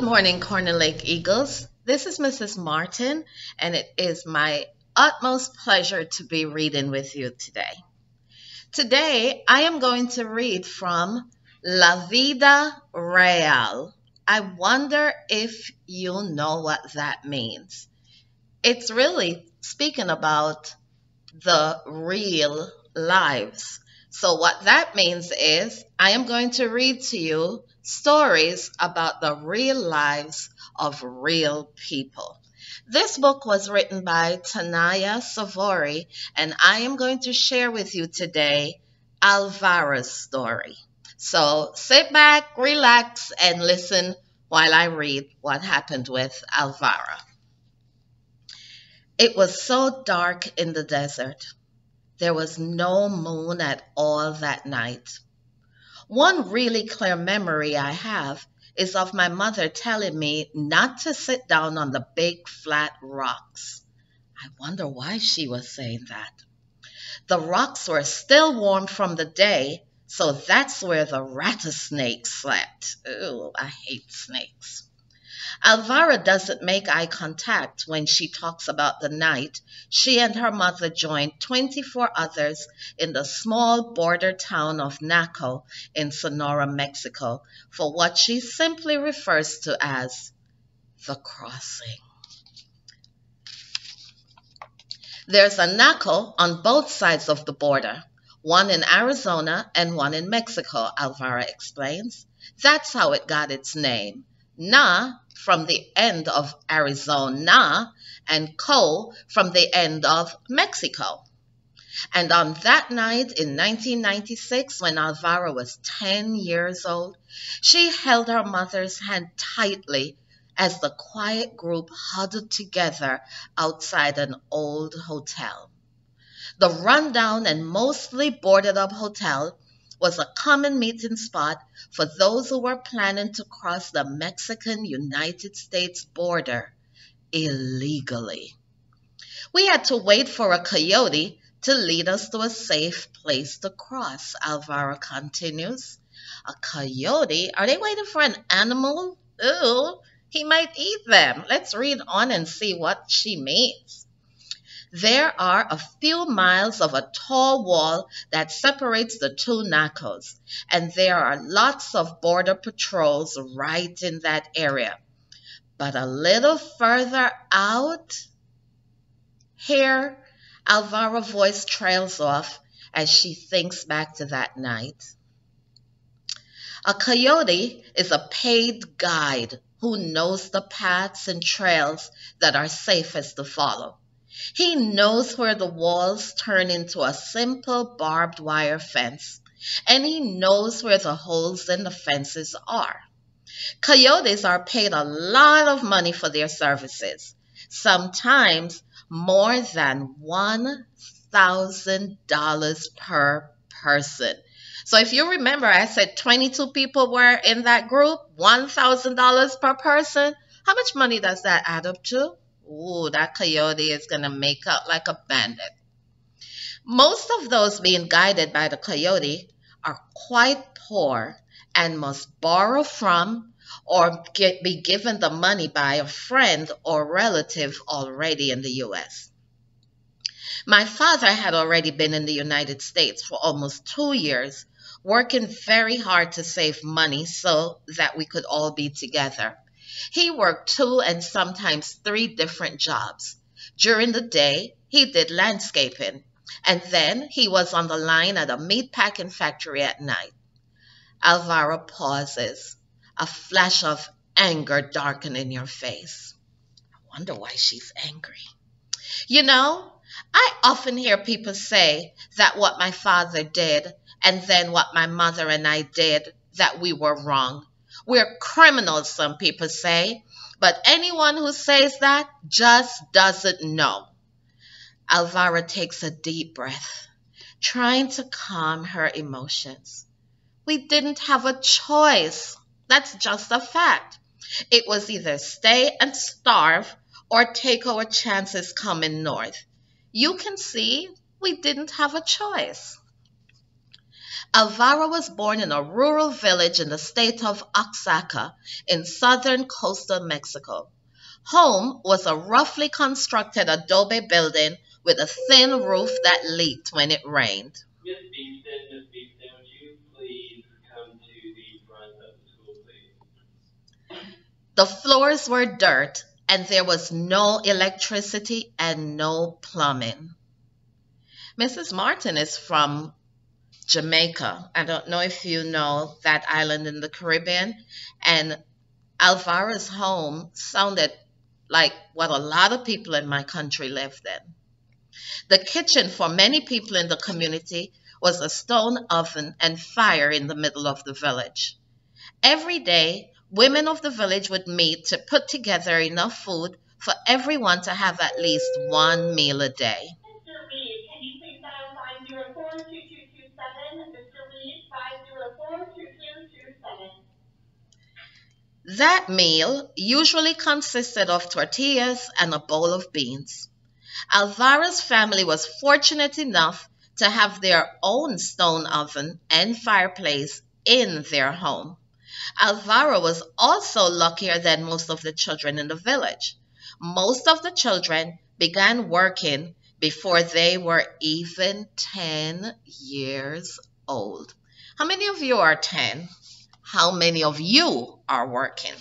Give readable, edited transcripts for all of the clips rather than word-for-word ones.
morning, Corner Lake Eagles. This is Mrs. Martin, and it is my utmost pleasure to be reading with you today. Today, I am going to read from La Vida Real. I wonder if you know what that means. It's really speaking about the real lives. So, what that means is, I am going to read to you stories about the real lives of real people. This book was written by Tanaya Savori, and I am going to share with you today Alvara's story. So, sit back, relax, and listen while I read what happened with Alvara. It was so dark in the desert. There was no moon at all that night. One really clear memory I have is of my mother telling me not to sit down on the big flat rocks. I wonder why she was saying that. The rocks were still warm from the day, so that's where the rattlesnakes slept. Ooh, I hate snakes. Alvara doesn't make eye contact when she talks about the night she and her mother joined 24 others in the small border town of Naco in Sonora, Mexico, for what she simply refers to as the crossing. There's a Naco on both sides of the border, one in Arizona and one in Mexico, Alvara explains. That's how it got its name. Na from the end of Arizona and Co from the end of Mexico. And on that night in 1996, when Alvara was 10 years old, she held her mother's hand tightly as the quiet group huddled together outside an old hotel. The rundown and mostly boarded up hotel was a common meeting spot for those who were planning to cross the Mexican-United States border illegally. We had to wait for a coyote to lead us to a safe place to cross, Alvara continues. A coyote? Are they waiting for an animal? Ooh, he might eat them. Let's read on and see what she means. There are a few miles of a tall wall that separates the two Nacos, and there are lots of border patrols right in that area. But a little further out, here, Alvara's voice trails off as she thinks back to that night. A coyote is a paid guide who knows the paths and trails that are safest to follow. He knows where the walls turn into a simple barbed wire fence, and he knows where the holes in the fences are. Coyotes are paid a lot of money for their services, sometimes more than $1,000 per person. So if you remember, I said 22 people were in that group, $1,000 per person. How much money does that add up to? Ooh, that coyote is going to make out like a bandit. Most of those being guided by the coyote are quite poor and must borrow from or be given the money by a friend or relative already in the U.S. My father had already been in the United States for almost 2 years, working very hard to save money so that we could all be together. He worked 2 and sometimes 3 different jobs. During the day, he did landscaping, and then he was on the line at a meatpacking factory at night. Alvara pauses, a flash of anger darkening your face. I wonder why she's angry. You know, I often hear people say that what my father did and then what my mother and I did, that we were wrong. We're criminals, some people say, but anyone who says that just doesn't know. Alvara takes a deep breath, trying to calm her emotions. We didn't have a choice. That's just a fact. It was either stay and starve or take our chances coming north. You can see we didn't have a choice. Alvaro was born in a rural village in the state of Oaxaca in southern coastal Mexico. Home was a roughly constructed adobe building with a thin roof that leaked when it rained. Miss Beeston, would you please come to the front of the school, please? The floors were dirt, and there was no electricity and no plumbing. Mrs. Martin is from Jamaica. I don't know if you know that island in the Caribbean. And Alvara's home sounded like what a lot of people in my country lived in. The kitchen for many people in the community was a stone oven and fire in the middle of the village. Every day, women of the village would meet to put together enough food for everyone to have at least one meal a day. Mr. Reed, can you please dial 504-2227? Mr. Reed, 504-2227. That meal usually consisted of tortillas and a bowl of beans. Alvara's family was fortunate enough to have their own stone oven and fireplace in their home. Alvaro was also luckier than most of the children in the village. Most of the children began working before they were even 10 years old. How many of you are 10? How many of you are working?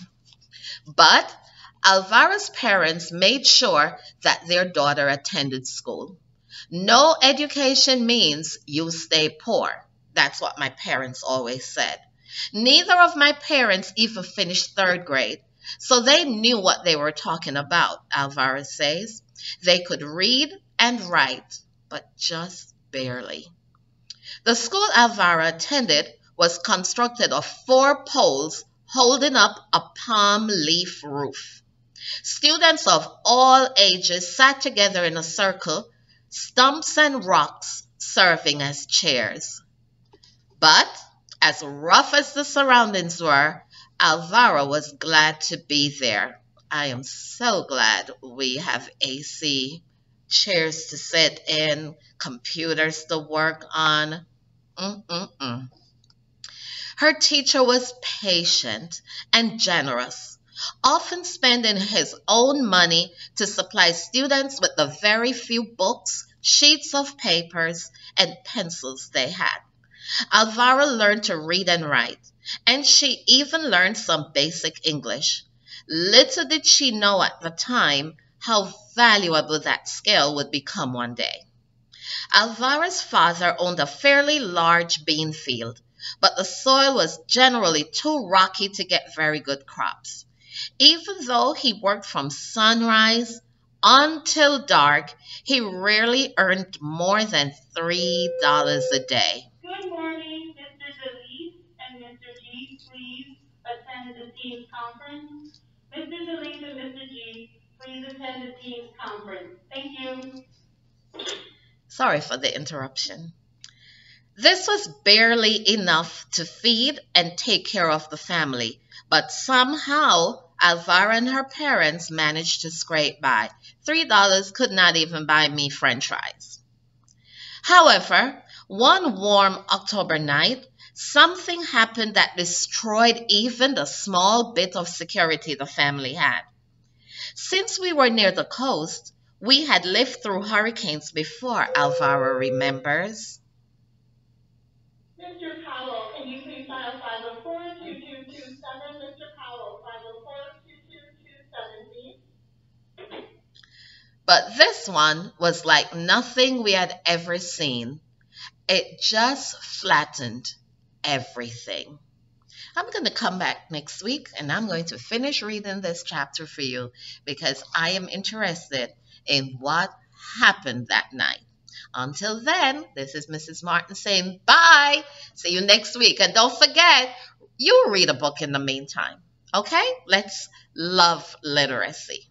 But Alvara's parents made sure that their daughter attended school. No education means you stay poor. That's what my parents always said. Neither of my parents even finished third grade, so they knew what they were talking about, Alvara says. They could read and write, but just barely. The school Alvara attended was constructed of 4 poles holding up a palm leaf roof. Students of all ages sat together in a circle, stumps and rocks serving as chairs. But as rough as the surroundings were, Alvaro was glad to be there. I am so glad we have AC, chairs to sit in, computers to work on. Her teacher was patient and generous, often spending his own money to supply students with the very few books, sheets of papers, and pencils they had. Alvara learned to read and write, and she even learned some basic English. Little did she know at the time how valuable that skill would become one day. Alvara's father owned a fairly large bean field, but the soil was generally too rocky to get very good crops. Even though he worked from sunrise until dark, he rarely earned more than $3 a day. Good morning, Mr. Delis and Mr. G. Please attend the team's conference. Mr. Delis and Mr. G, please attend the team's conference. Thank you. Sorry for the interruption. This was barely enough to feed and take care of the family, but somehow Alvara and her parents managed to scrape by. $3 could not even buy me French fries. However, one warm October night, something happened that destroyed even the small bit of security the family had. Since we were near the coast, we had lived through hurricanes before, Alvaro remembers. Mr. Powell, can you please dial 504-2227? Mr. Powell, 504-2227, please. But this one was like nothing we had ever seen. It just flattened everything. I'm going to come back next week and I'm going to finish reading this chapter for you because I am interested in what happened that night. Until then, this is Mrs. Martin saying bye. See you next week. And don't forget, you read a book in the meantime. Okay? Let's love literacy.